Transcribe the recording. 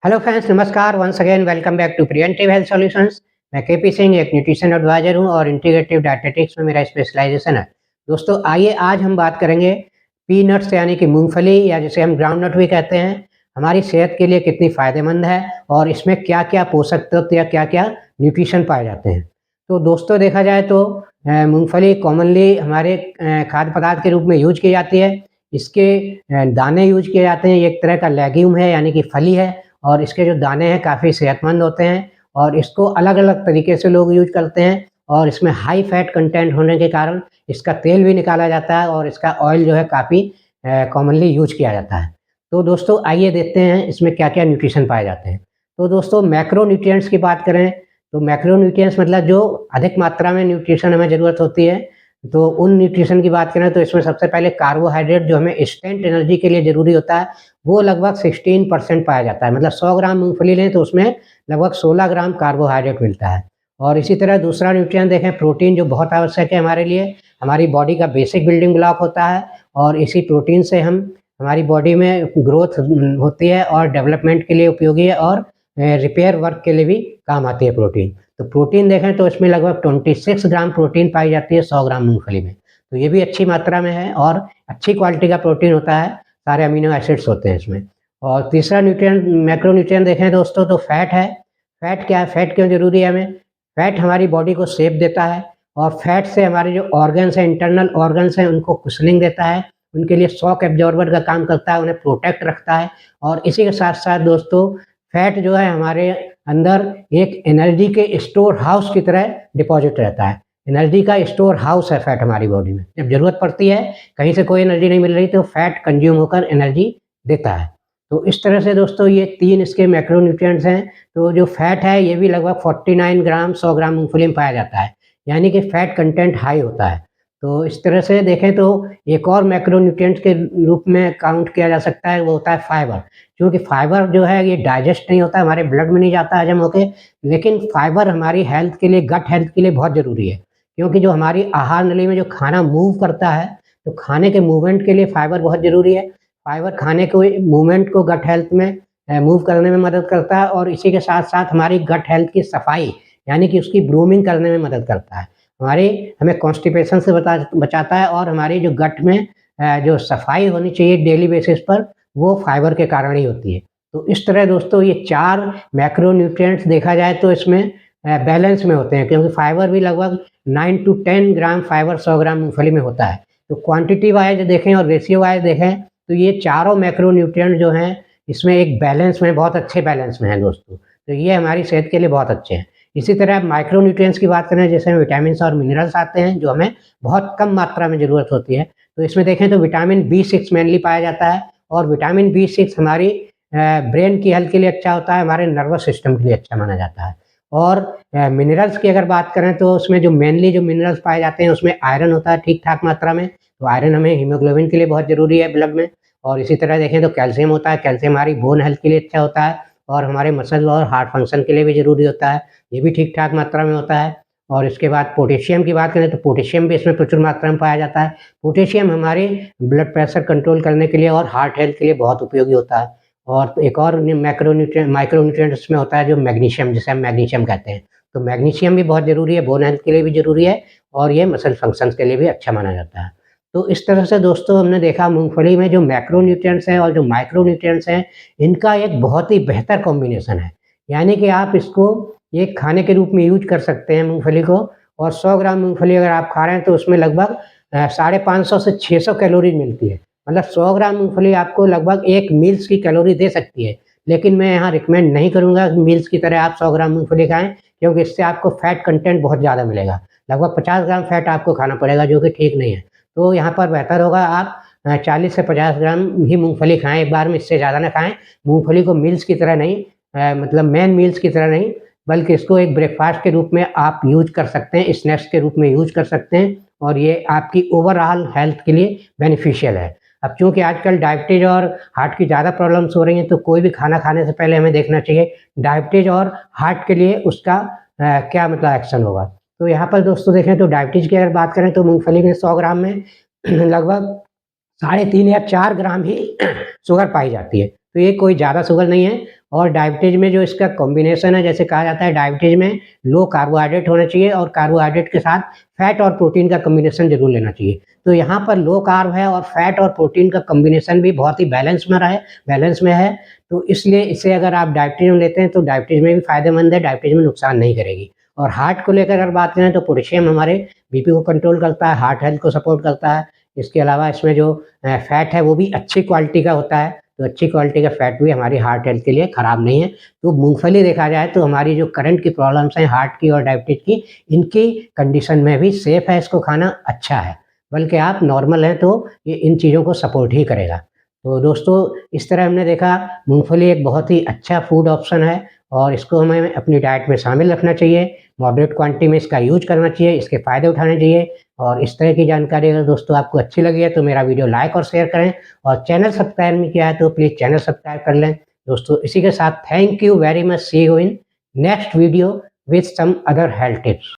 Hello friends, नमस्कार। Once again welcome back to preventive health solutions. मैं KP Singh, एक nutrition adviser हूं और इंटीग्रेटिव डायटेटिक्स में मेरा स्पेशलाइजेशन है। दोस्तों, आइए आज हम बात करेंगे पीनट्स यानी कि मूंगफली या जिसे हम ग्राउंडनट भी कहते हैं, हमारी सेहत के लिए कितनी फ़ायदेमंद है और इसमें क्या-क्या पोषक तत्व या क्या-क्या न्यूट्रिशन पाए जाते हैं। तो दोस्तों, देखा जाए तो मूंगफली कॉमनली हमारे खाद्य पदार्थ के रूप में यूज़ की जाती है। इसके दाने यूज़ किए जाते हैं। ये एक तरह का लेग्यूम है यानी कि फली है और इसके जो दाने हैं काफ़ी सेहतमंद होते हैं और इसको अलग-अलग तरीके से लोग यूज़ करते हैं और इसमें हाई फैट कंटेंट होने के कारण इसका तेल भी निकाला जाता है और इसका ऑयल जो है काफ़ी कॉमनली यूज़ किया जाता है। तो दोस्तों, आइए देखते हैं इसमें क्या-क्या न्यूट्रिशन पाए जाते हैं। तो दोस्तों, मैक्रो न्यूट्रिएंट्स की बात करें तो मैक्रो न्यूट्रिएंट्स मतलब जो अधिक मात्रा में न्यूट्रिशन हमें ज़रूरत होती है, तो उन न्यूट्रिशन की बात करें तो इसमें सबसे पहले कार्बोहाइड्रेट जो हमें इंस्टेंट एनर्जी के लिए ज़रूरी होता है, वो लगभग 16% पाया जाता है। मतलब 100 ग्राम मूँगफली लें तो उसमें लगभग 16 ग्राम कार्बोहाइड्रेट मिलता है। और इसी तरह दूसरा न्यूट्रिएंट देखें, प्रोटीन जो बहुत आवश्यक है हमारे लिए, हमारी बॉडी का बेसिक बिल्डिंग ब्लॉक होता है और इसी प्रोटीन से हम हमारी बॉडी में ग्रोथ होती है और डेवलपमेंट के लिए उपयोगी है और रिपेयर वर्क के लिए भी काम आती है प्रोटीन। तो प्रोटीन देखें तो इसमें लगभग 26 ग्राम प्रोटीन पाई जाती है 100 ग्राम मूँगफली में। तो ये भी अच्छी मात्रा में है और अच्छी क्वालिटी का प्रोटीन होता है, सारे अमीनो एसिड्स होते हैं इसमें। और तीसरा न्यूट्रिएंट मैक्रो न्यूट्रिएंट देखें दोस्तों तो फैट है। फैट क्या है? फैट क्यों ज़रूरी है हमें? फैट हमारी बॉडी को शेप देता है और फैट से हमारे जो ऑर्गन्स हैं, इंटरनल ऑर्गन्स हैं, उनको कुशनिंग देता है, उनके लिए शॉक एब्जॉर्बर का काम करता है, उन्हें प्रोटेक्ट रखता है। और इसी के साथ-साथ दोस्तों, फैट जो है हमारे अंदर एक एनर्जी के स्टोर हाउस की तरह डिपॉज़िट रहता है। एनर्जी का स्टोर हाउस है फैट हमारी बॉडी में। जब ज़रूरत पड़ती है, कहीं से कोई एनर्जी नहीं मिल रही तो फैट कंज़्यूम होकर एनर्जी देता है। तो इस तरह से दोस्तों ये 3 इसके मैक्रो न्यूट्रिएंट्स हैं। तो जो फैट है ये भी लगभग 49 ग्राम 100 ग्राम मूँगफली में पाया जाता है, यानी कि फैट कंटेंट हाई होता है। तो इस तरह से देखें तो एक और मैक्रो न्यूट्रिएंट्स के रूप में काउंट किया जा सकता है, वो होता है फाइबर। क्योंकि फाइबर जो है ये डाइजेस्ट नहीं होता, हमारे ब्लड में नहीं जाता हजम होके, लेकिन फाइबर हमारी हेल्थ के लिए, गट हेल्थ के लिए बहुत ज़रूरी है। क्योंकि जो हमारी आहार नली में जो खाना मूव करता है, तो खाने के मूवमेंट के लिए फाइबर बहुत ज़रूरी है। फाइबर खाने को मूवमेंट को गट हेल्थ में मूव करने में मदद करता है और इसी के साथ-साथ हमारी गट हेल्थ की सफाई यानी कि उसकी ग्रूमिंग करने में मदद करता है। हमारी हमें कॉन्स्टिपेशन से बचाता है और हमारी जो गट में जो सफाई होनी चाहिए डेली बेसिस पर, वो फाइबर के कारण ही होती है। तो इस तरह दोस्तों ये 4 मैक्रो न्यूट्रिएंट्स देखा जाए तो इसमें बैलेंस में होते हैं, क्योंकि फाइबर भी लगभग 9 टू 10 ग्राम फाइबर 100 ग्राम मूँगफली में होता है। तो क्वांटिटी वाइज़ देखें और रेशियो वाइज़ देखें तो ये चारों मैक्रो न्यूट्रिएंट जो हैं, इसमें एक बैलेंस में, बहुत अच्छे बैलेंस में हैं दोस्तों। तो ये हमारी सेहत के लिए बहुत अच्छे हैं। इसी तरह माइक्रो न्यूट्रिएंट्स की बात करें, जैसे विटामिन्स और मिनरल्स आते हैं, जो हमें बहुत कम मात्रा में ज़रूरत होती है। तो इसमें देखें तो विटामिन बी6 मेनली पाया जाता है और विटामिन बी6 हमारी ब्रेन की हेल्थ के लिए अच्छा होता है, हमारे नर्वस सिस्टम के लिए अच्छा माना जाता है। और मिनरल्स की अगर बात करें तो उसमें जो मेनली जो मिनरल्स पाए जाते हैं, उसमें आयरन होता है ठीक-ठाक मात्रा में। तो आयरन हमें हीमोग्लोबिन के लिए बहुत ज़रूरी है ब्लड में। और इसी तरह देखें तो कैल्शियम होता है, कैल्शियम हमारी बोन हेल्थ के लिए अच्छा होता है और हमारे मसल और हार्ट फंक्शन के लिए भी ज़रूरी होता है, ये भी ठीक-ठाक मात्रा में होता है। और इसके बाद पोटेशियम की बात करें तो पोटेशियम भी इसमें प्रचुर मात्रा में पाया जाता है। पोटेशियम हमारे ब्लड प्रेशर कंट्रोल करने के लिए और हार्ट हेल्थ के लिए बहुत उपयोगी होता है। और एक और मैक्रो न्यूट्रिएंट माइक्रो न्यूट्रिएंट इसमें होता है जो मैग्नीशियम, जिसे हम मैग्नीशियम कहते हैं। तो मैग्नीशियम भी बहुत ज़रूरी है, बोन हेल्थ के लिए भी ज़रूरी है और ये मसल फंक्शंस के लिए भी अच्छा माना जाता है। तो इस तरह से दोस्तों हमने देखा मूँगफली में जो मैक्रो न्यूट्रिएंट्स हैं और जो माइक्रो न्यूट्रिएंट्स हैं, इनका एक बहुत ही बेहतर कॉम्बिनेशन है। यानी कि आप इसको एक खाने के रूप में यूज़ कर सकते हैं मूँगफली को। और 100 ग्राम मूँगफली अगर आप खा रहे हैं तो उसमें लगभग 550 से 600 कैलोरी मिलती है। मतलब 100 ग्राम मूँगफली आपको लगभग 1 मील्स की कैलोरी दे सकती है। लेकिन मैं यहाँ रिकमेंड नहीं करूँगा कि मील्स की तरह आप 100 ग्राम मूँगफली खाएँ, क्योंकि इससे आपको फैट कंटेंट बहुत ज़्यादा मिलेगा। लगभग 50 ग्राम फैट आपको खाना पड़ेगा, जो कि ठीक नहीं है। तो यहाँ पर बेहतर होगा आप 40 से 50 ग्राम ही मूँगफली खाएँ एक बार में, इससे ज़्यादा ना खाएँ। मूँगफली को मील्स की तरह नहीं, मतलब मेन मील्स की तरह नहीं, बल्कि इसको एक ब्रेकफ़ास्ट के रूप में आप यूज़ कर सकते हैं, स्नैक्स के रूप में यूज़ कर सकते हैं और ये आपकी ओवरऑल हेल्थ के लिए बेनिफिशियल है। अब चूँकि आजकल डायबिटीज़ और हार्ट की ज़्यादा प्रॉब्लम्स हो रही हैं, तो कोई भी खाना खाने से पहले हमें देखना चाहिए डायबिटीज़ और हार्ट के लिए उसका क्या मतलब एक्शन होगा। तो यहाँ पर दोस्तों देखें तो डायबिटीज़ की अगर बात करें तो मूँगफली में 100 ग्राम में लगभग 3.5 या 4 ग्राम ही शुगर पाई जाती है। तो ये कोई ज़्यादा शुगर नहीं है और डायबिटीज़ में जो इसका कॉम्बिनेशन है, जैसे कहा जाता है डायबिटीज़ में लो कार्बोहाइड्रेट होना चाहिए और कार्बोहाइड्रेट के साथ फैट और प्रोटीन का कॉम्बिनेशन ज़रूर लेना चाहिए। तो यहाँ पर लो कार्ब है और फैट और प्रोटीन का कॉम्बिनेशन भी बहुत ही बैलेंस में है। तो इसलिए इसे अगर आप डायबिटीज़ में लेते हैं तो डायबिटीज़ में भी फ़ायदेमंद है, डायबिटीज़ में नुकसान नहीं करेगी। और हार्ट को लेकर अगर बात करें तो पोटेशियम हमारे बीपी को कंट्रोल करता है, हार्ट हेल्थ को सपोर्ट करता है। इसके अलावा इसमें जो फैट है वो भी अच्छी क्वालिटी का होता है, तो अच्छी क्वालिटी का फैट भी हमारी हार्ट हेल्थ के लिए ख़राब नहीं है। तो मूँगफली देखा जाए तो हमारी जो करंट की प्रॉब्लम्स हैं हार्ट की और डायबिटीज़ की, इनकी कंडीशन में भी सेफ़ है, इसको खाना अच्छा है। बल्कि आप नॉर्मल हैं तो ये इन चीज़ों को सपोर्ट ही करेगा। तो दोस्तों इस तरह हमने देखा मूँगफली एक बहुत ही अच्छा फूड ऑप्शन है और इसको हमें अपनी डाइट में शामिल रखना चाहिए। मॉडरेट क्वांटिटी में इसका यूज़ करना चाहिए, इसके फ़ायदे उठाने चाहिए। और इस तरह की जानकारी अगर दोस्तों आपको अच्छी लगी है तो मेरा वीडियो लाइक और शेयर करें और चैनल सब्सक्राइब नहीं किया है तो प्लीज़ चैनल सब्सक्राइब कर लें। दोस्तों इसी के साथ thank you very much, see you in next video with some other health tips.